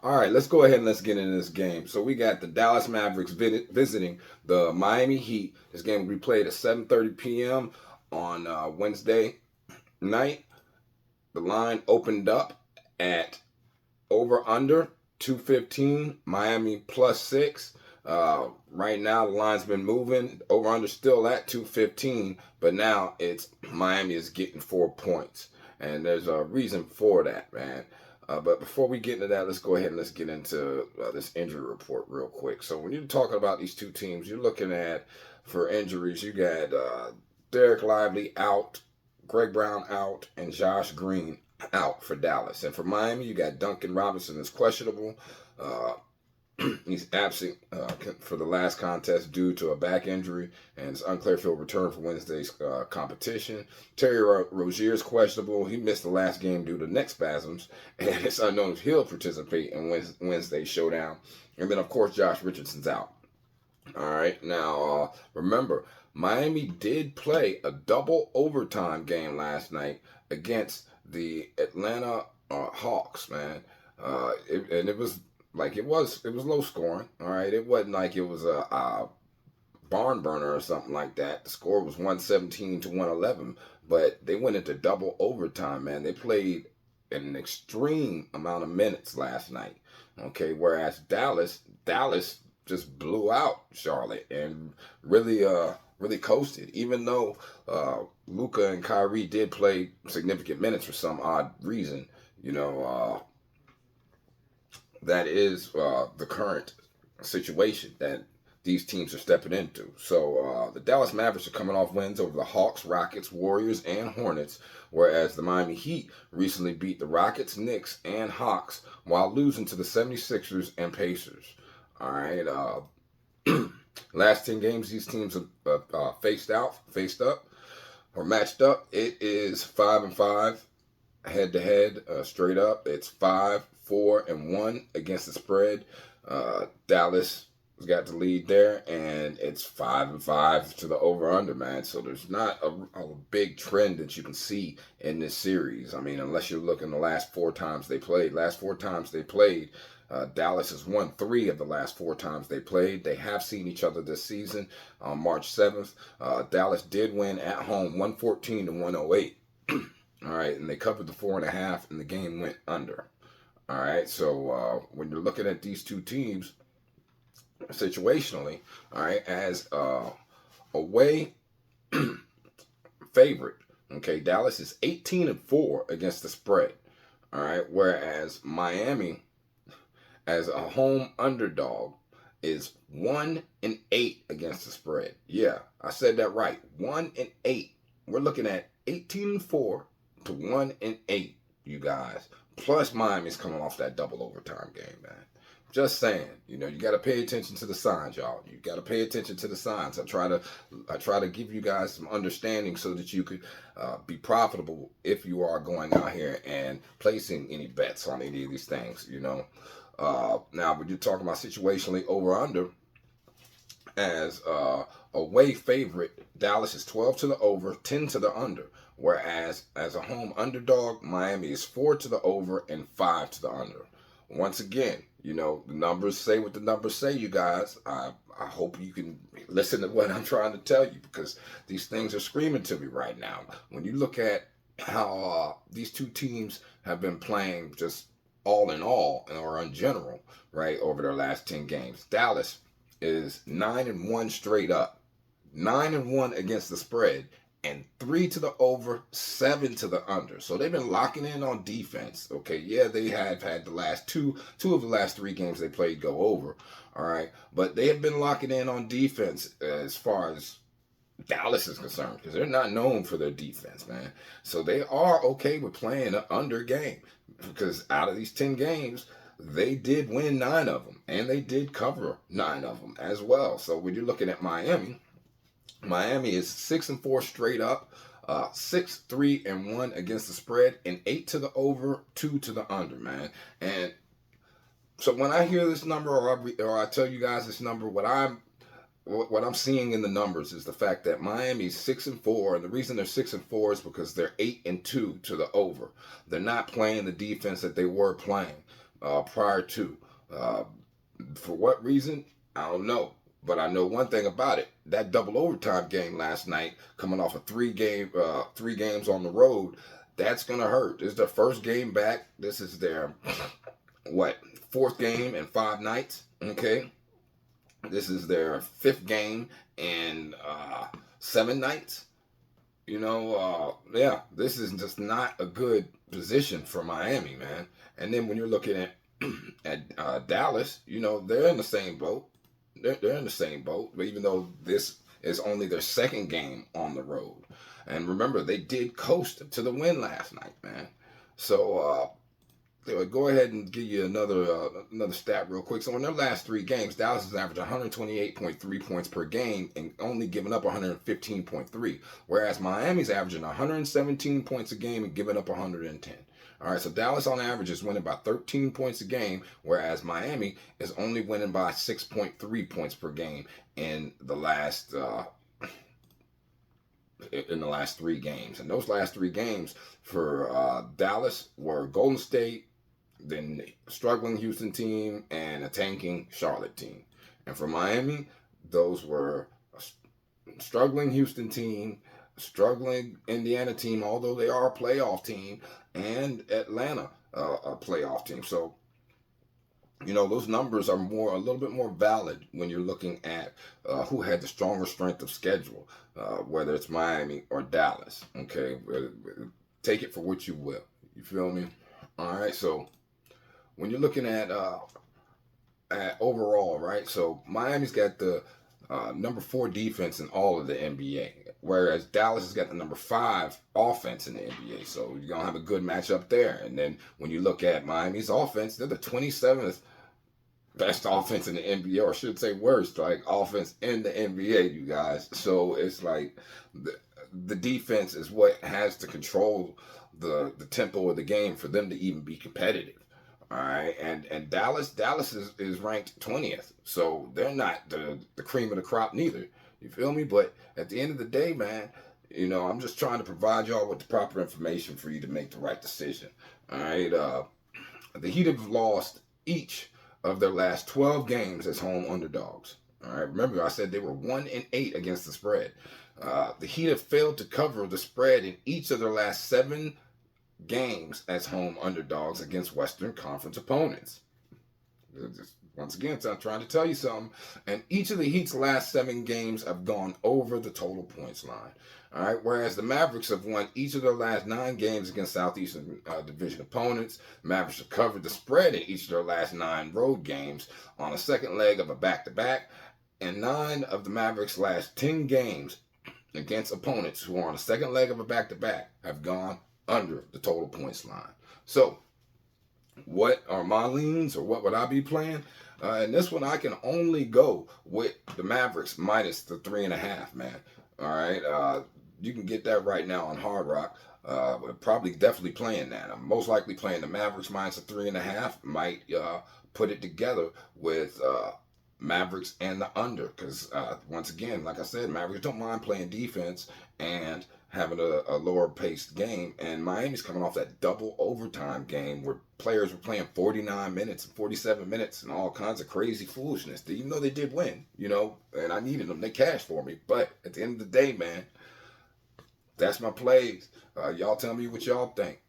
All right, let's go ahead and let's get into this game. So we got the Dallas Mavericks visiting the Miami Heat. This game will be played at 7:30 p.m. on Wednesday night. The line opened up at over under 215. Miami +6. Right now the line's been moving. Over under still at 215, but now it's Miami is getting 4 points, and there's a reason for that, man. But before we get into that, let's go ahead and let's get into this injury report real quick. So when you're talking about these two teams, you're looking at, for injuries, you got Derek Lively out, Greg Brown out, and Josh Green out for Dallas. And for Miami, you got Duncan Robinson is questionable. He's absent for the last contest due to a back injury, and it's unclear if he'll return for Wednesday's competition. Terry Rozier is questionable. He missed the last game due to neck spasms, and it's unknown if he'll participate in Wednesday's showdown. And then, of course, Josh Richardson's out. All right, now remember, Miami did play a double overtime game last night against the Atlanta Hawks, man. It was like it was low scoring. All right, it wasn't like it was a barn burner or something like that. The score was 117 to 111, but they went into double overtime, man. They played an extreme amount of minutes last night. Okay, whereas Dallas just blew out Charlotte and really coasted. Even though Luka and Kyrie did play significant minutes for some odd reason, that is the current situation that these teams are stepping into. So the Dallas Mavericks are coming off wins over the Hawks, Rockets, Warriors, and Hornets, whereas the Miami Heat recently beat the Rockets, Knicks, and Hawks while losing to the 76ers and Pacers. All right. Last 10 games these teams have faced up or matched up. It is 5-5 head to head, straight up. It's 5-4-1 against the spread. Dallas has got the lead there, and it's 5-5 to the over under, man. So there's not a big trend that you can see in this series. I mean, unless you're looking the last four times they played. Dallas has won 3 of the last 4 times they played. They have seen each other this season on March 7th. Dallas did win at home 114 to 108. All right, and they covered the 4.5, and the game went under. All right, so when you're looking at these two teams situationally, all right, as away favorite, okay, Dallas is 18-4 against the spread. All right, whereas Miami, as a home underdog, is 1-8 against the spread. Yeah, I said that right. 1-8. We're looking at 18-4 to 1-8, you guys. Plus Miami's coming off that double overtime game, man. Just saying, you got to pay attention to the signs, y'all. You got to pay attention to the signs. I try to give you guys some understanding so that you could be profitable if you are going out here and placing any bets on any of these things, Now, when you're talking about situationally over under, as away favorite, Dallas is 12 to the over, 10 to the under. Whereas as a home underdog, Miami is 4 to the over and 5 to the under. Once again, the numbers say what the numbers say, you guys. I hope you can listen to what I'm trying to tell you, because these things are screaming to me right now. When you look at how these two teams have been playing just all in all, or in general, right, over their last 10 games. Dallas is 9-1 straight up, 9-1 against the spread, and 3 to the over, 7 to the under. So they've been locking in on defense. Okay, yeah, they have had the last two of the last 3 games they played go over. All right, but they have been locking in on defense as far as Dallas is concerned, because they're not known for their defense, man. So they are okay with playing an under game, because out of these 10 games, they did win 9 of them, and they did cover 9 of them as well. So when you're looking at Miami is 6-4 straight up, 6-3-1 against the spread, and 8 to the over, 2 to the under, man. And so when I hear this number, or I tell you guys this number, what I'm seeing in the numbers is the fact that Miami's 6-4, and the reason they're 6-4 is because they're 8-2 to the over. They're not playing the defense that they were playing. prior to. For what reason? I don't know. But I know one thing about it. That double overtime game last night, coming off of three games on the road, that's gonna hurt. This is their first game back. This is their what, fourth game in 5 nights. Okay, this is their fifth game in 7 nights. Yeah, this is just not a good position for Miami, man. And then when you're looking at Dallas, they're in the same boat. They're in the same boat, but even though this is only their second game on the road, and remember they did coast to the win last night, man. So go ahead and give you another stat real quick. So in their last 3 games, Dallas has averaged 128.3 points per game and only giving up 115.3, whereas Miami's averaging 117 points a game and giving up 110. All right, so Dallas on average is winning by 13 points a game, whereas Miami is only winning by 6.3 points per game in the last 3 games. And those last 3 games for Dallas were Golden State, then struggling Houston team, and a tanking Charlotte team. And for Miami, those were a struggling Houston team, struggling Indiana team, although they are a playoff team, and Atlanta, a playoff team. So, those numbers are a little bit more valid when you're looking at who had the stronger strength of schedule, whether it's Miami or Dallas. Okay, take it for what you will. You feel me? All right. So when you're looking at overall, right? So Miami's got the number 4 defense in all of the NBA, whereas Dallas has got the number 5 offense in the NBA. So you're gonna have a good matchup there. And then when you look at Miami's offense, they're the 27th best offense in the NBA, or I should say worst, like offense in the NBA, you guys. So it's like the defense is what has to control the tempo of the game for them to even be competitive. All right, and Dallas is ranked 20th, so they're not the cream of the crop neither. You feel me? But at the end of the day, man, I'm just trying to provide y'all with the proper information for you to make the right decision. All right, the Heat have lost each of their last 12 games as home underdogs. All right, remember I said they were 1-8 against the spread. The Heat have failed to cover the spread in each of their last 7 games as home underdogs against Western Conference opponents. Once again, I'm trying to tell you something. And each of the Heat's last 7 games have gone over the total points line. All right, whereas the Mavericks have won each of their last 9 games against Southeastern Division opponents. Mavericks have covered the spread in each of their last 9 road games on a second leg of a back-to-back. And 9 of the Mavericks' last 10 games against opponents who are on a second leg of a back-to-back have gone under the total points line. So, what are my leans, or what would I be playing? In this one, I can only go with the Mavericks minus the 3.5, man. All right, you can get that right now on Hard Rock. Definitely playing that. I'm most likely playing the Mavericks minus the 3.5. Might put it together with Mavericks and the under, because once again, like I said, Mavericks don't mind playing defense and having a lower paced game, and Miami's coming off that double overtime game where players were playing 49 minutes and 47 minutes and all kinds of crazy foolishness, even though they did win, and I needed them. They cashed for me. But at the end of the day, man, that's my plays. Y'all tell me what y'all think.